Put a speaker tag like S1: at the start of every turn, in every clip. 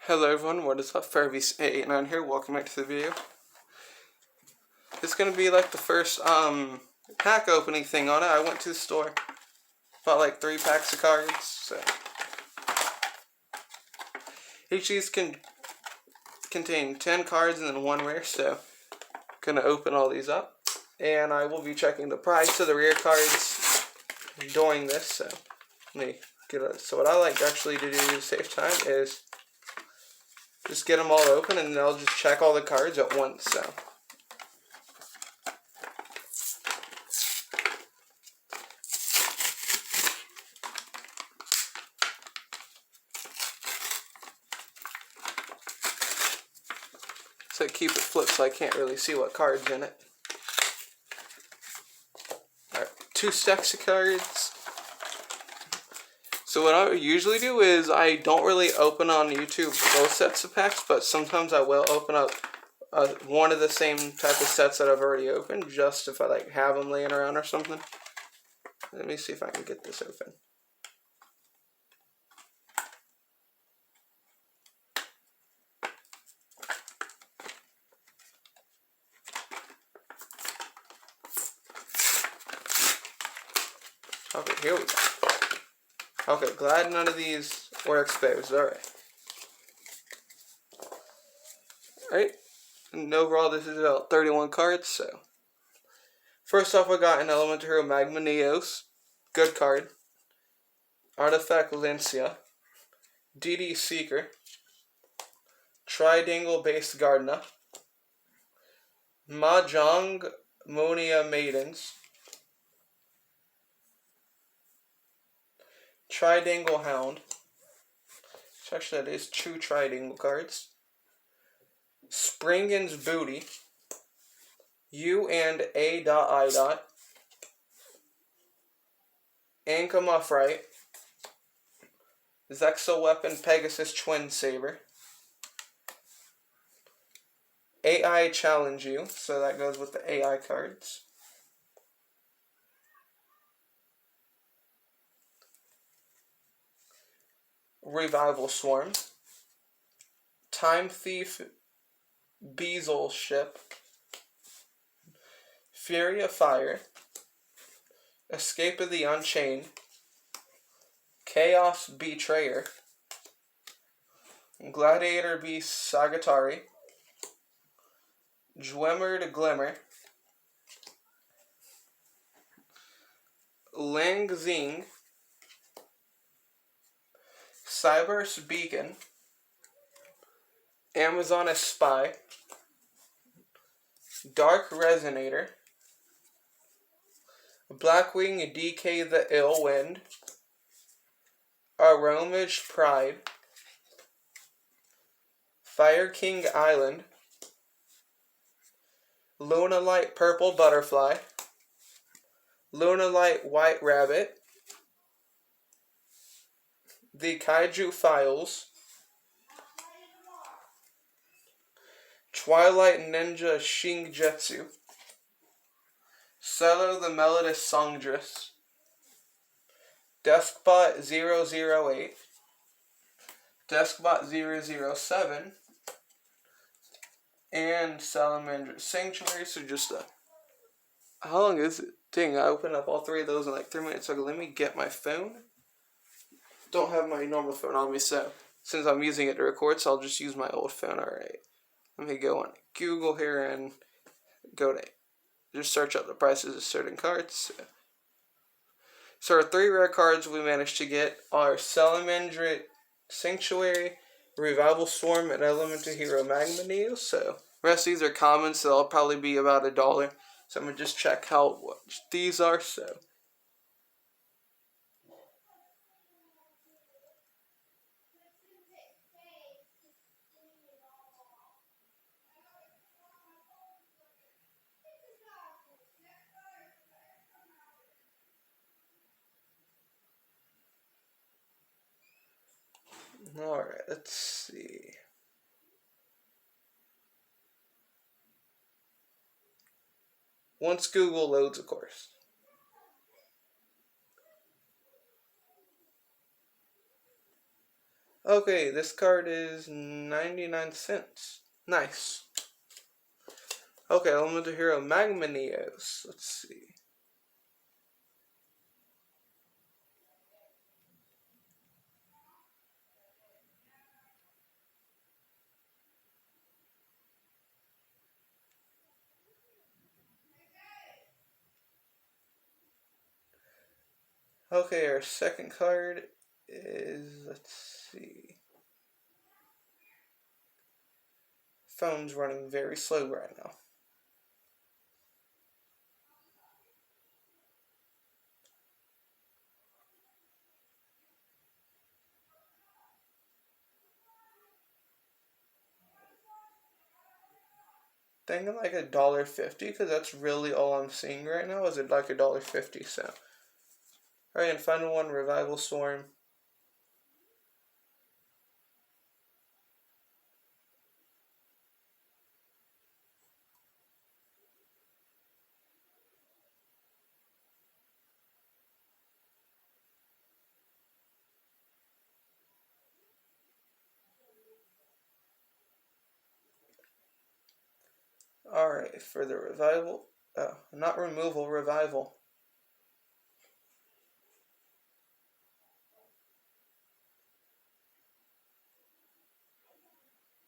S1: Hello everyone, what is up? Fairbeast889 here, welcome back to the video. It's gonna be like the first pack opening thing on it. I went to the store, bought like 3 packs of cards, so each of these can contain 10 cards and then 1 rare, so I'm gonna open all these up. And I will be checking the price of the rare cards during this, so let me get it. So what I like actually to do to save time is just get them all open and then I'll just check all the cards at once, so. So I keep it flipped so I can't really see what card's in it. Alright, 2 stacks of cards. So what I usually do is I don't really open on YouTube both sets of packs, but sometimes I will open up one of the same type of sets that I've already opened, just if I like have them laying around or something. Let me see if I can get this open. Okay, here we go. Okay, glad none of these were exposed. Alright. Alright. And overall, this is about 31 cards, so. First off, I got an Elemental Hero Magma Neos. Good card. Artifact Lincia. DD Seeker. Tridangle Based Gardena. Mahjong Monia Maidens. Tridangle Hound. Actually, that is 2 Tridangle cards. Springen's Booty. U and A.I. Ankamophrite. Zexal Weapon Pegasus Twin Saber. AI Challenge You, so that goes with the AI cards. Revival Swarm. Time Thief Beazle Ship. Fury of Fire. Escape of the Unchained. Chaos Betrayer. Gladiator Beast Sagatari. Dwemer to Glimmer. Lang Xing. Cyber's Beacon. Amazoness Spy. Dark Resonator. Blackwing DK the Ill Wind. Aromage Pride. Fire King Island. Lunalight Purple Butterfly. Lunalight White Rabbit. The Kaiju Files. Twilight Ninja Shingetsu. Cello the Melodist Songstress. Deskbot 008. Deskbot 007. And Salamander Sanctuary. So just how long is it? Dang, I opened up all 3 of those in like 3 minutes. Okay, let me get my phone. Don't have my normal phone on me, so since I'm using it to record, so I'll just use my old phone. Alright. Let me go on Google here and go to just search up the prices of certain cards. So our 3 rare cards we managed to get are Salamander Sanctuary, Revival Swarm, and Elemental Hero Magma Neo. So the rest of these are common, so they'll probably be about $1. So I'm gonna just check how much these are. So alright, let's see. Once Google loads, of course. Okay, this card is 99 cents. Nice. Okay, Elemental Hero Magma-Neos. Let's see. Okay, our second card is, let's see. Phone's running very slow right now. Thinking like $1.50 because that's really all I'm seeing right now. Is it like $1.50? So, all right, and final one, Revival Storm. All right, for the revival, not removal, revival.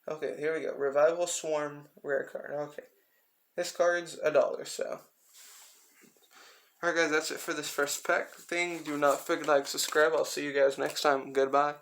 S1: Okay, here we go. Revival Swarm, rare card. Okay, this card's $1. So, all right, guys, that's it for this first pack thing. Do not forget to like, subscribe. I'll see you guys next time. Goodbye.